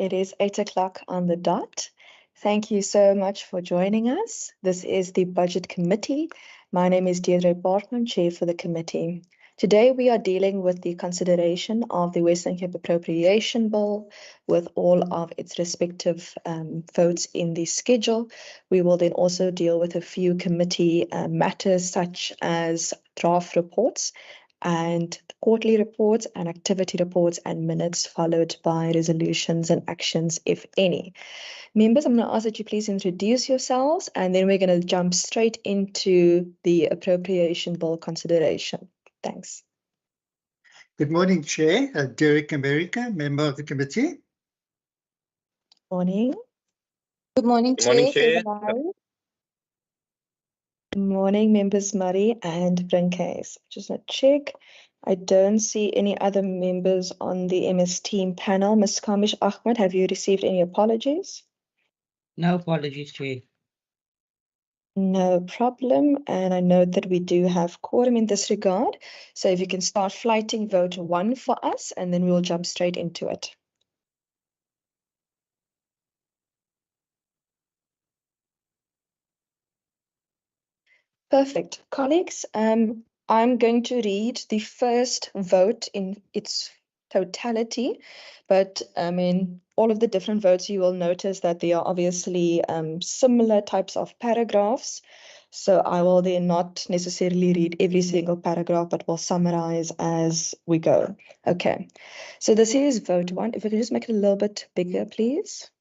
It is 8 o'clock on the dot. Thank you so much for joining us. This is the Budget Committee. My name is Deirdre Bartman, Chair for the committee. Today we are dealing with the consideration of the Western Cape Appropriation Bill with all of its respective votes in the schedule. We will then also deal with a few committee matters such as draft reports and quarterly reports and activity reports and minutes, followed by resolutions and actions, if any. Members, I'm going to ask that you please introduce yourselves, and then we're going to jump straight into the appropriation bill consideration. Thanks. Good morning, Chair. Derek America, member of the committee. Morning. Good morning, Chair. Good morning, members Murray and Brinkes. Just a check. I don't see any other members on the MS team panel. Ms. Kamish Ahmed, have you received any apologies? No apologies, Chair. No problem. And I note that we do have quorum in this regard. So if you can start flighting vote 1 for us, and then we'll jump straight into it. Perfect. Colleagues, I'm going to read the first vote in its totality, but in all of the different votes, you will notice that they are obviously similar types of paragraphs. So I will then not necessarily read every single paragraph, but will summarize as we go. Okay, so this is vote 1. If we could just make it a little bit bigger, please.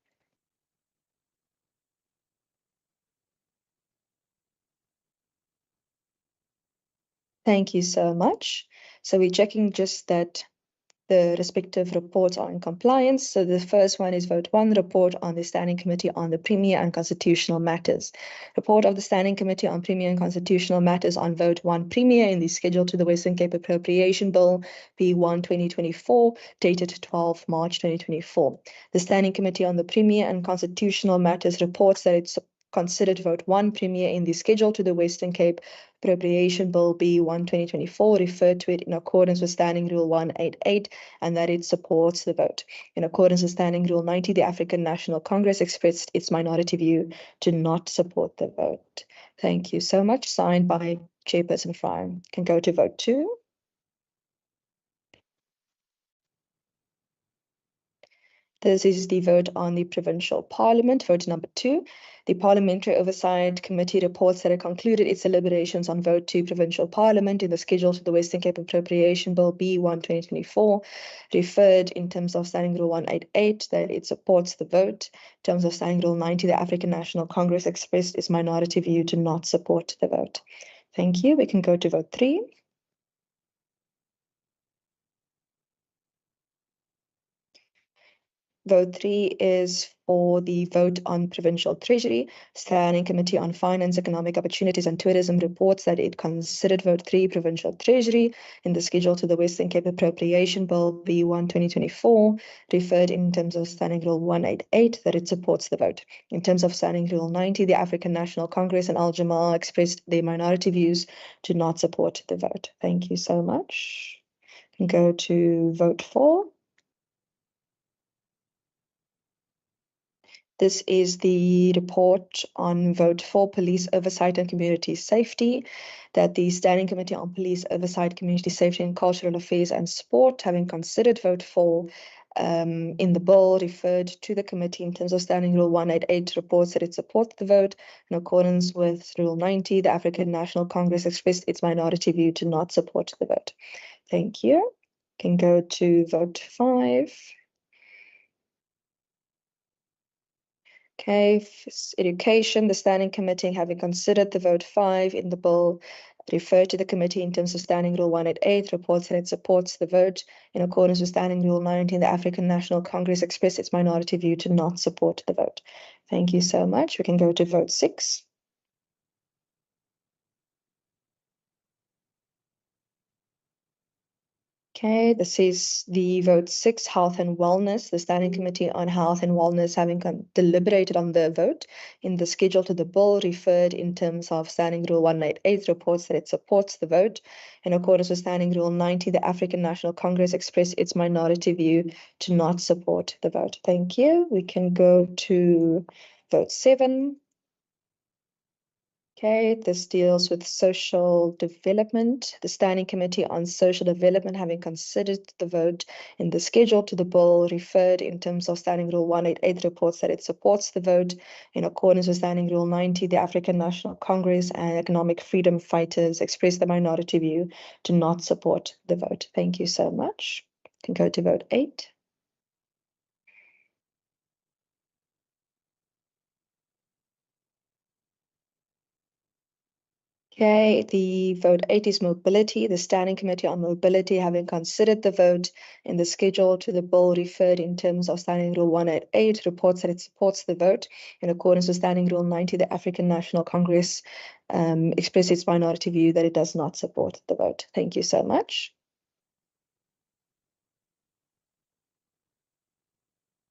Thank you so much. So we're checking just that the respective reports are in compliance. So the first one is vote 1, report on the Standing Committee on the Premier and Constitutional Matters. Report of the Standing Committee on Premier and Constitutional Matters on vote 1 Premier in the schedule to the Western Cape Appropriation Bill B1 2024, dated 12 March 2024. The Standing Committee on the Premier and Constitutional Matters reports that it's considered vote 1 Premier in the schedule to the Western Cape Appropriation Bill B1 2024, referred to it in accordance with Standing Rule 188, and that it supports the vote. In accordance with Standing Rule 90, the African National Congress expressed its minority view to not support the vote. Thank you so much. Signed by Chairperson Fryer. Can go to vote 2. This is the vote on the Provincial Parliament, vote number 2. The Parliamentary Oversight Committee reports that it concluded its deliberations on vote 2 Provincial Parliament in the schedule to the Western Cape Appropriation Bill B1 2024, referred in terms of Standing Rule 188 that it supports the vote. In terms of Standing Rule 90, the African National Congress expressed its minority view to not support the vote. Thank you. We can go to vote 3. Vote 3 is for the vote on Provincial Treasury. Standing Committee on Finance, Economic Opportunities and Tourism reports that it considered vote 3 Provincial Treasury in the schedule to the Western Cape Appropriation Bill B1 2024, referred in terms of Standing Rule 188 that it supports the vote. In terms of Standing Rule 90, the African National Congress and Al Jamal expressed their minority views to not support the vote. Thank you so much. We can go to vote 4. This is the report on vote 4, Police Oversight and Community Safety, that the Standing Committee on Police Oversight, Community Safety and Cultural Affairs and Sport, having considered vote 4 in the bill, referred to the committee in terms of Standing Rule 188, reports that it supports the vote. In accordance with Rule 90, the African National Congress expressed its minority view to not support the vote. Thank you. Can go to vote 5. Okay, Education, the Standing Committee, having considered the vote 5 in the bill, referred to the committee in terms of Standing Rule 188, reports that it supports the vote. In accordance with Standing Rule 19, the African National Congress expressed its minority view to not support the vote. Thank you so much. We can go to vote 6. Okay, this is the vote 6, Health and Wellness. The Standing Committee on Health and Wellness, having deliberated on the vote in the schedule to the bill, referred in terms of Standing Rule 188, reports that it supports the vote. In accordance with Standing Rule 90, the African National Congress expressed its minority view to not support the vote. Thank you. We can go to vote 7. Okay, this deals with social development. The Standing Committee on Social Development, having considered the vote in the schedule to the bill, referred in terms of Standing Rule 188, reports that it supports the vote. In accordance with Standing Rule 90, the African National Congress and economic freedom fighters expressed the minority view to not support the vote. Thank you so much. You can go to vote 8. Okay, the vote 8 is mobility. The Standing Committee on Mobility, having considered the vote in the schedule to the bill, referred in terms of Standing Rule 188, reports that it supports the vote. In accordance with Standing Rule 90, the African National Congress expressed its minority view that it does not support the vote. Thank you so much.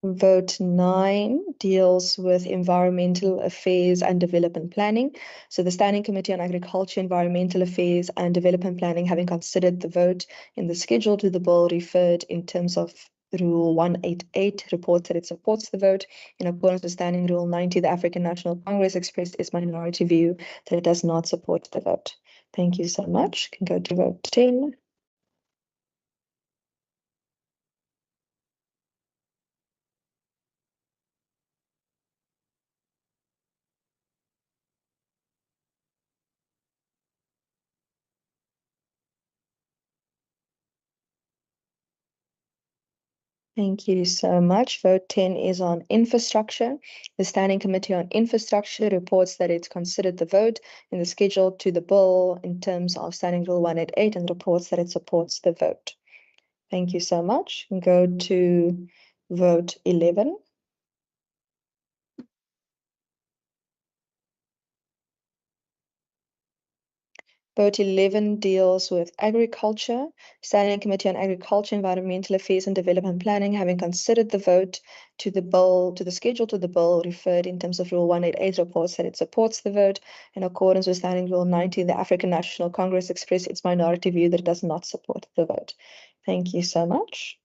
Vote 9 deals with environmental affairs and development planning. So the Standing Committee on Agriculture, Environmental Affairs and Development Planning, having considered the vote in the schedule to the bill, referred in terms of Rule 188, reports that it supports the vote. In accordance with Standing Rule 90, the African National Congress expressed its minority view that it does not support the vote. Thank you so much. You can go to vote 10. Thank you so much. Vote 10 is on infrastructure. The Standing Committee on Infrastructure reports that it's considered the vote in the schedule to the bill in terms of Standing Rule 188 and reports that it supports the vote. Thank you so much. We go to vote 11. Vote 11 deals with agriculture. Standing Committee on Agriculture, Environmental Affairs and Development Planning, having considered the vote to the bill, to the schedule to the bill, referred in terms of Rule 188, reports that it supports the vote. In accordance with Standing Rule 90, the African National Congress expressed its minority view that it does not support the vote. Thank you so much.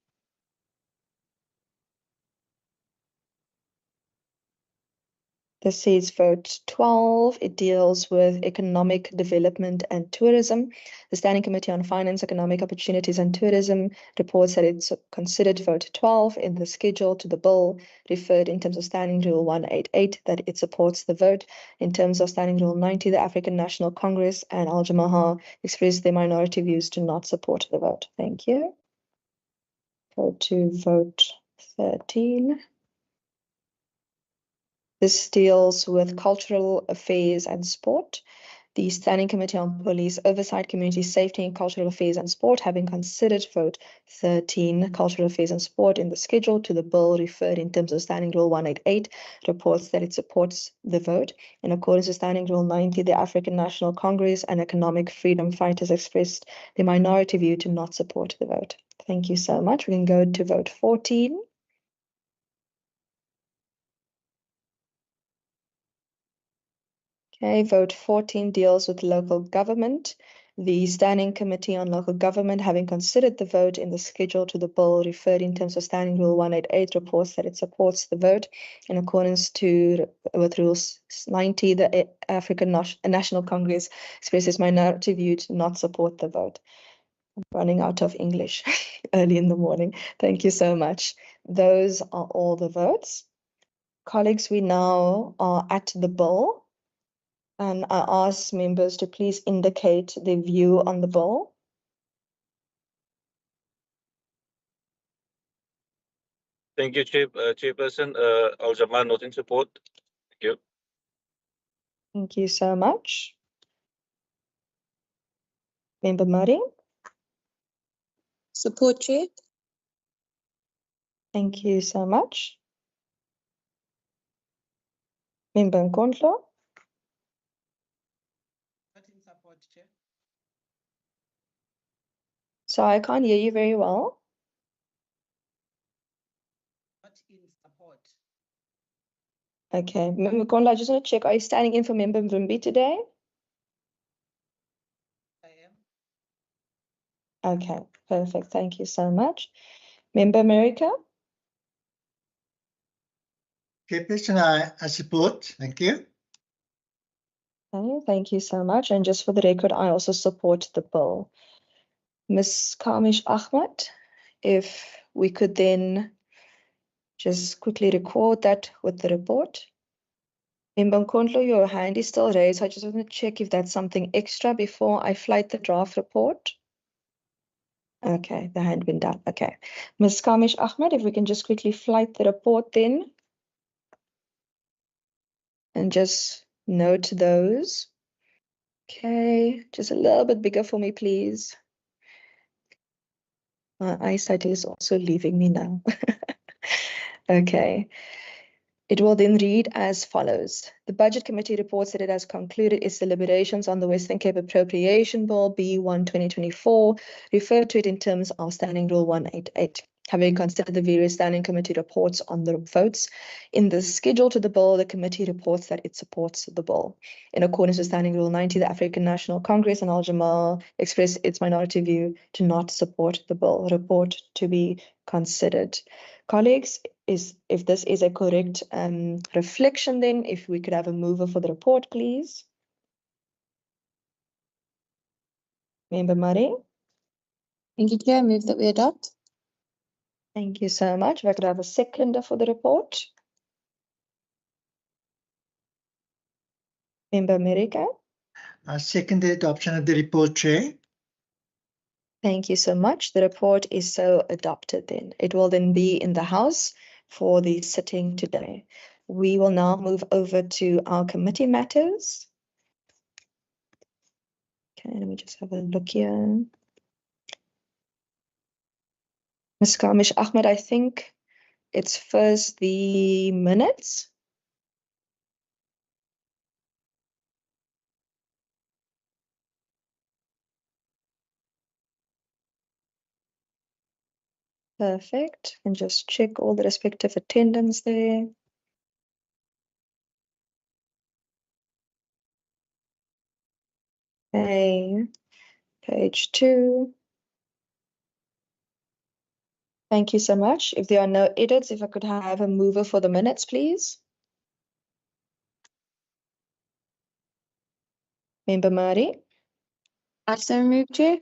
This is vote 12. It deals with economic development and tourism. The Standing Committee on Finance, Economic Opportunities and Tourism reports that it's considered vote 12 in the schedule to the bill, referred in terms of Standing Rule 188 that it supports the vote. In terms of Standing Rule 90, the African National Congress and Al Jamaah expressed their minority views to not support the vote. Thank you. Go to vote 13. This deals with cultural affairs and sport. The Standing Committee on Police Oversight, Community Safety and Cultural Affairs and Sport, having considered vote 13, Cultural Affairs and Sport, in the schedule to the bill, referred in terms of Standing Rule 188, reports that it supports the vote. In accordance with Standing Rule 90, the African National Congress and economic freedom fighters expressed the minority view to not support the vote. Thank you so much. We can go to vote 14. Okay, vote 14 deals with local government. The Standing Committee on Local Government, having considered the vote in the schedule to the bill, referred in terms of Standing Rule 188, reports that it supports the vote. In accordance with Rule 90, the African National Congress expresses minority view to not support the vote. I'm running out of English early in the morning. Thank you so much. Those are all the votes. Colleagues, we now are at the bill. And I ask members to please indicate their view on the bill. Thank you, Chairperson. Al Jamaah, not in support. Thank you. Thank you so much. Member Murray. Support, Chair. Thank you so much. Member Nkondlo. Not in support, Chair. So I can't hear you very well. Not in support. Okay, Member Kondla, I just want to check, are you standing in for Member Mvimbi today? I am. Okay, perfect. Thank you so much. Member America? Chairperson, I support. Thank you. Okay, thank you so much. And just for the record, I also support the bill. Ms. Kamish Ahmed, if we could then just quickly record that with the report. Member Nkondlo, your hand is still raised. I just want to check if that's something extra before I flight the draft report. Okay, the hand been done. Okay. Ms. Kamish Ahmed, if we can just quickly flight the report then. And just note those. Okay, just a little bit bigger for me, please. My eyesight is also leaving me now. Okay. It will then read as follows. The Budget Committee reports that it has concluded its deliberations on the Western Cape Appropriation Bill B1 2024, referred to it in terms of Standing Rule 188. Having considered the various Standing Committee reports on the votes in the schedule to the bill, the committee reports that it supports the bill. In accordance with Standing Rule 90, the African National Congress and Al Jamal expressed its minority view to not support the bill. Report to be considered. Colleagues, if this is a correct reflection, then if we could have a mover for the report, please. Member Murray. Thank you, Chair. I move that we adopt. Thank you so much. If I could have a seconder for the report. Member America. I second the adoption of the report, Chair. Thank you so much. The report is so adopted then. It will then be in the House for the sitting today. We will now move over to our committee matters. Okay, let me just have a look here. Ms. Kamish Ahmed, I think it's first the minutes. Perfect. And just check all the respective attendance there. Okay, page 2. Thank you so much. If there are no edits, if I could have a mover for the minutes, please. Member Murray. I so move, Chair.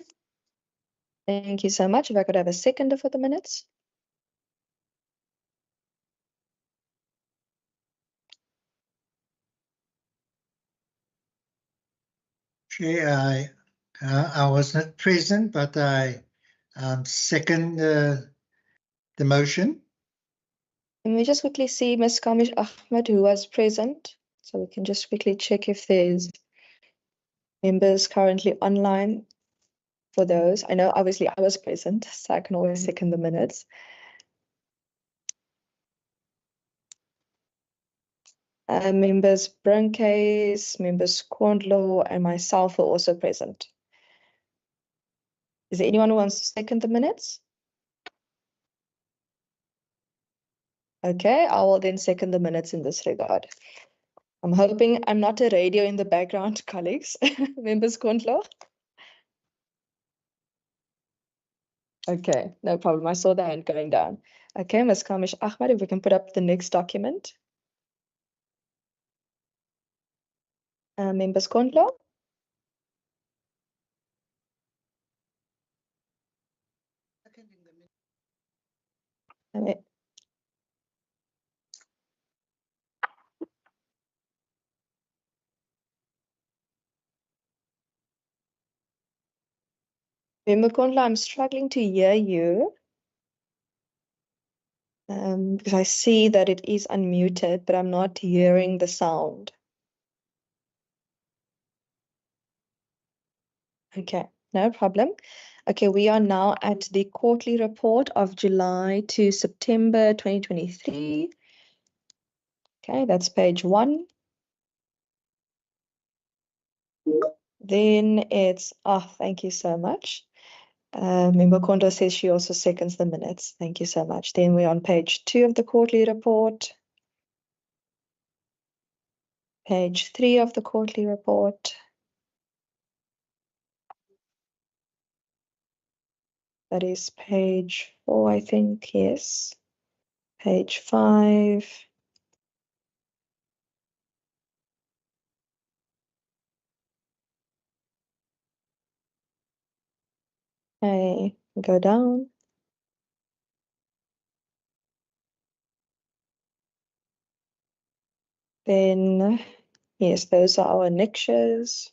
Thank you so much. If I could have a seconder for the minutes. Chair, I was not present, but I second the motion. Can we just quickly see Ms. Kamish Ahmed, who was present? So we can just quickly check if there's members currently online for those. I know obviously I was present, so I can always second the minutes. Members Bruncase, members Kondlo, and myself are also present. Is there anyone who wants to second the minutes? Okay, I will then second the minutes in this regard. I'm hoping I'm not a radio in the background, colleagues. Members Kondlo? Okay, no problem. I saw the hand going down. Okay, Ms. Kamish Ahmed, if we can put up the next document. Members Kondlo? Member Kondlo, I'm struggling to hear you. Because I see that it is unmuted, but I'm not hearing the sound. Okay, no problem. Okay, we are now at the quarterly report of July to September 2023. Okay, that's page 1. Then it's, thank you so much. Member Kondo says she also seconds the minutes. Thank you so much. Then we're on page 2 of the quarterly report. Page 3 of the quarterly report. That is page 4, I think, yes. Page 5. Okay, go down. Then, yes, those are our annexures.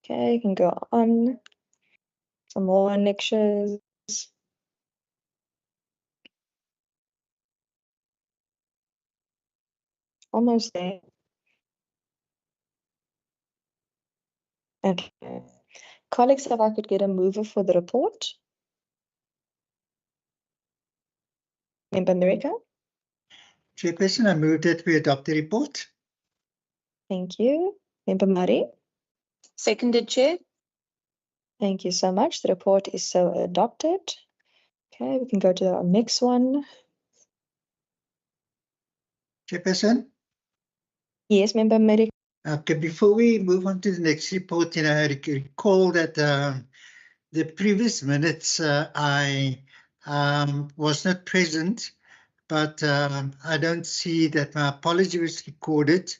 Okay, you can go on. Some more annexures. Almost there. Okay. Colleagues, if I could get a mover for the report. Member America. Chairperson, I move that we adopt the report. Thank you. Member Murray. Seconded, Chair. Thank you so much. The report is so adopted. Okay, we can go to our next one. Chairperson, Yes, Member America. okay, before we move on to the next report, I recall that the previous minutes I was not present, but I don't see that my apology was recorded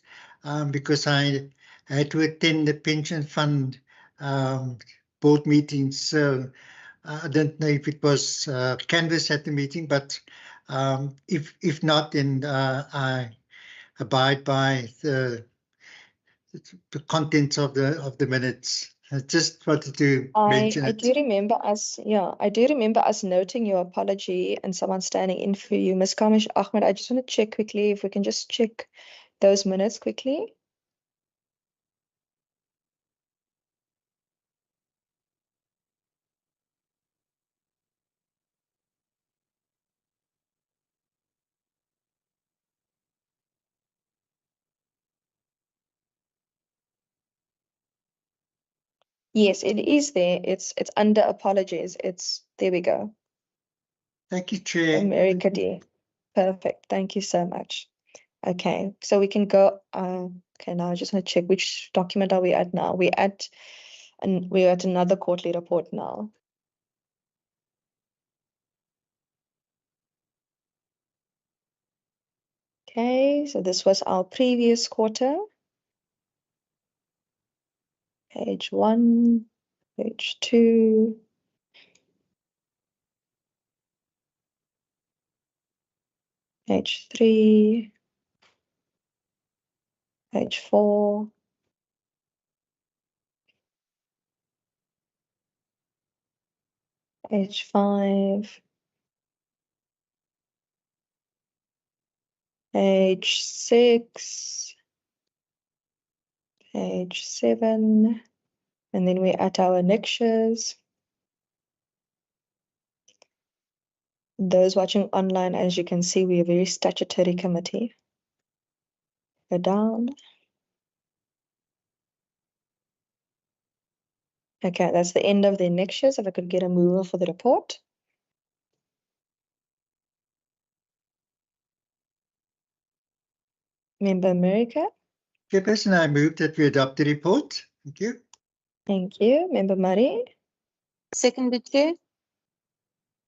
because I had to attend the pension fund board meeting. So I don't know if it was canvassed at the meeting, but if not, then I abide by the contents of the minutes. I just wanted to mention I it. do remember us noting your apology and someone standing in for you. Ms. Kamish Ahmed, I just want to check quickly if we can just check those minutes quickly. Yes, it is there. It's under apologies. It's there we go. Thank you, Chair. America D. Perfect. Thank you so much. Okay, so we can go. Okay, now I just want to check which document are we at now. We're at another quarterly report now. Okay, so this was our previous quarter. Page 1, page 2. Page 3. Page 4. Page 5. Page 6. Page 7. And then we're at our annexures. Those watching online, as you can see, we're a very statutory committee. Go down. Okay, that's the end of the annexures. If I could get a mover for the report. Member America. Chairperson, I move that we adopt the report. Thank you. Thank you. Member Murray. Seconded, Chair.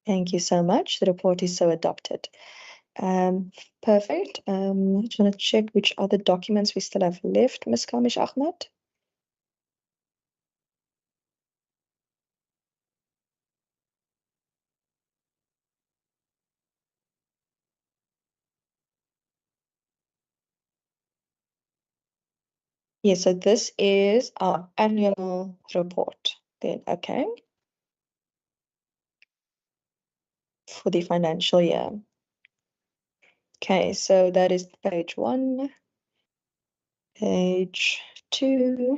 Thank you so much. The report is so adopted. Perfect. I just want to check which other documents we still have left, Ms. Kamish Ahmed. Yes, so this is our annual report. Then, okay. For the financial year. Okay, so that is page 1, page 2.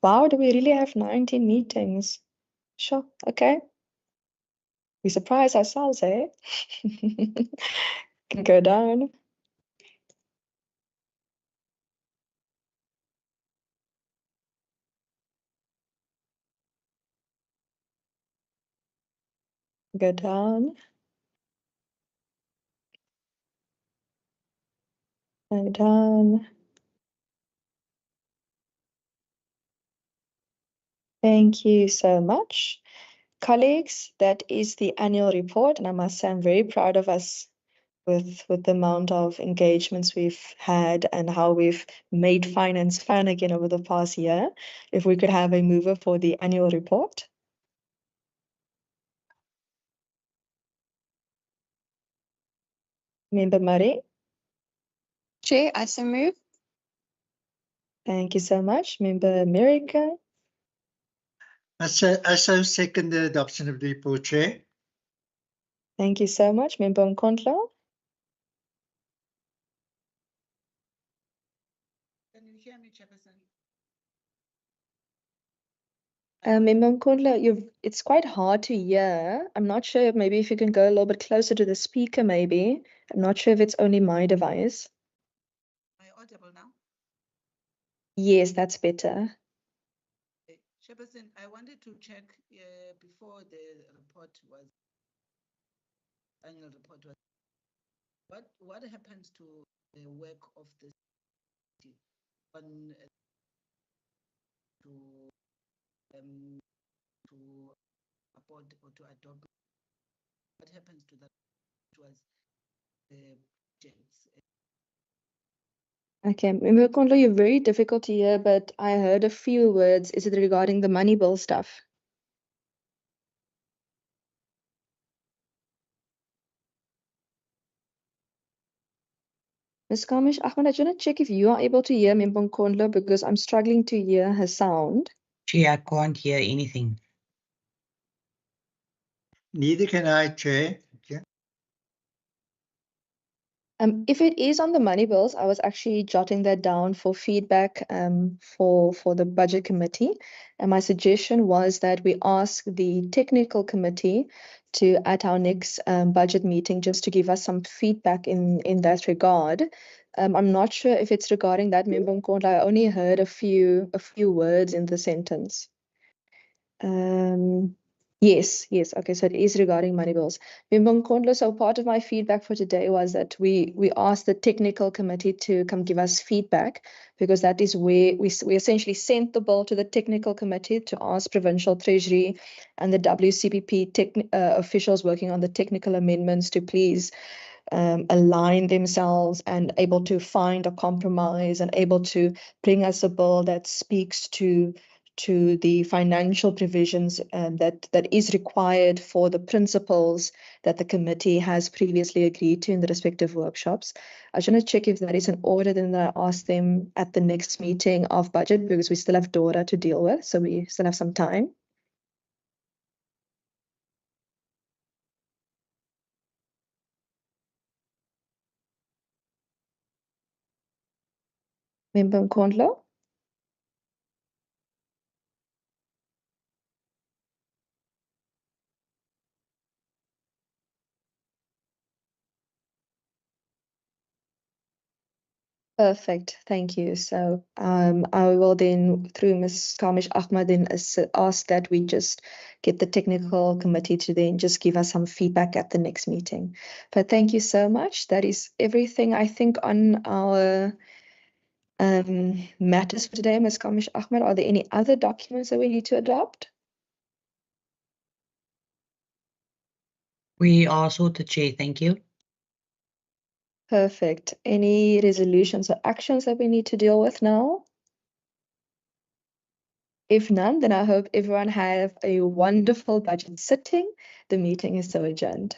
Wow, do we really have 19 meetings? Sure, okay. We surprise ourselves, eh? Can go down. Go down. Go down. Thank you so much. Colleagues, that is the annual report, and I must say I'm very proud of us with the amount of engagements we've had and how we've made finance fun again over the past year. If we could have a mover for the annual report. Member Murray, Chair, I so move. thank you so much. Member America, I so second the adoption of the report, Chair. thank you so much. Member Nkondlo, Can you hear me, Chairperson? Member Nkondlo, it's quite hard to hear. I'm not sure, maybe if you can go a little bit closer to the speaker, maybe. I'm not sure if it's only my device. Am I audible now? Yes, that's better. Okay. Chairperson, I wanted to check before the report was annual report was what happens to the work of the city on to support or to adopt? What happens to that? It was the budgets. Okay, Member Nkondlo, you're very difficult to hear, but I heard a few words. Is it regarding the money bill stuff? Ms. Kamish Ahmed, I just want to check if you are able to hear Member Nkondlo because I'm struggling to hear her sound. Gee, I can't hear anything. Neither can I, Chair. Okay. If it is on the money bills, I was actually jotting that down for feedback for the budget committee. And my suggestion was that we ask the technical committee to, at our next budget meeting, just to give us some feedback in that regard. I'm not sure if it's regarding that, Member Nkondlo. I only heard a few words in the sentence. Yes. Okay, so it is regarding money bills. Member Nkondlo, so part of my feedback for today was that we asked the technical committee to come give us feedback because that is where we essentially sent the bill to the technical committee to ask Provincial Treasury and the WCPP officials working on the technical amendments to please align themselves and able to find a compromise and able to bring us a bill that speaks to the financial provisions that is required for the principles that the committee has previously agreed to in the respective workshops. I just want to check if that is in order, then I ask them at the next meeting of budget because we still have Dora to deal with, so we still have some time. Member Nkondlo? Perfect, thank you. So I will then, through Ms. Kamish Ahmed, then ask that we just get the technical committee to then just give us some feedback at the next meeting. But thank you so much. That is everything, I think, on our matters for today, Ms. Kamish Ahmed. Are there any other documents that we need to adopt? We are sorted, Chair. Thank you. Perfect. Any resolutions or actions that we need to deal with now? If none, then I hope everyone have a wonderful budget sitting. The meeting is so adjourned.